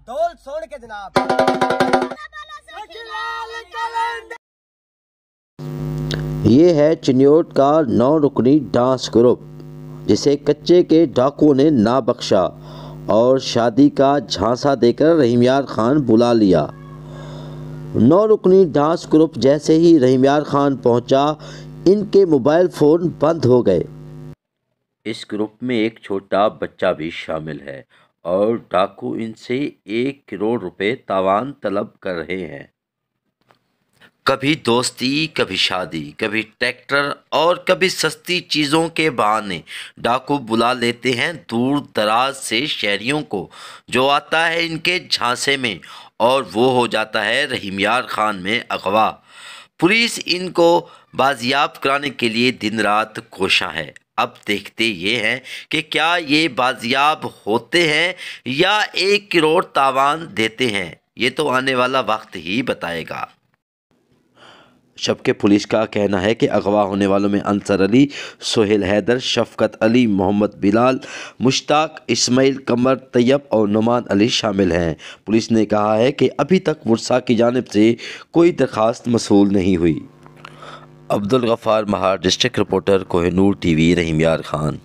ڈول سوڑ کے جناب. یہ ہے چنیوٹ کا 9 رکنی ڈانس گروپ جسے کچے کے ڈاکوؤں نے نہ بخشا اور شادی کا جھانسا دے کر رحیم یار خان بلا لیا. 9 رکنی ڈانس گروپ جیسے ہی رحیم یار خان پہنچا ان کے موبائل فون بند ہو گئے. اس گروپ میں ایک چھوٹا بچہ بھی شامل ہے اور ڈاکو ان سے 1 کروڑ روپے تاوان طلب کر رہے ہیں. کبھی دوستی، کبھی شادی، کبھی ٹریکٹر اور کبھی سستی چیزوں کے بہانے ڈاکو بلا لیتے ہیں دور دراز سے شہریوں کو جو آتا ہے ان کے جھانسے میں، اور وہ ہو جاتا ہے رحیم یار خان میں اغوا. پولیس ان کو بازیاب کرانے کے لیے دن رات کوشاں ہے. اب دیکھتے یہ ہیں کہ کیا یہ بازیاب ہوتے ہیں یا 1 کروڑ تاوان دیتے ہیں. یہ تو آنے والا وقت ہی بتائے گا. جبکہ پولیس کا کہنا ہے کہ اغوا ہونے والوں میں انصر علی، سہیل حیدر، شفقت علی، محمد بلال، مشتاق، اسماعیل، قمر، طیب اور نعمان علی شامل ہیں. پولیس نے کہا ہے کہ ابھی تک ورثاء کی جانب سے کوئی درخواست موصول نہیں ہوئی. عبدالغفار مہار، district reporter, Koh Noor T V, رحیم یار خان.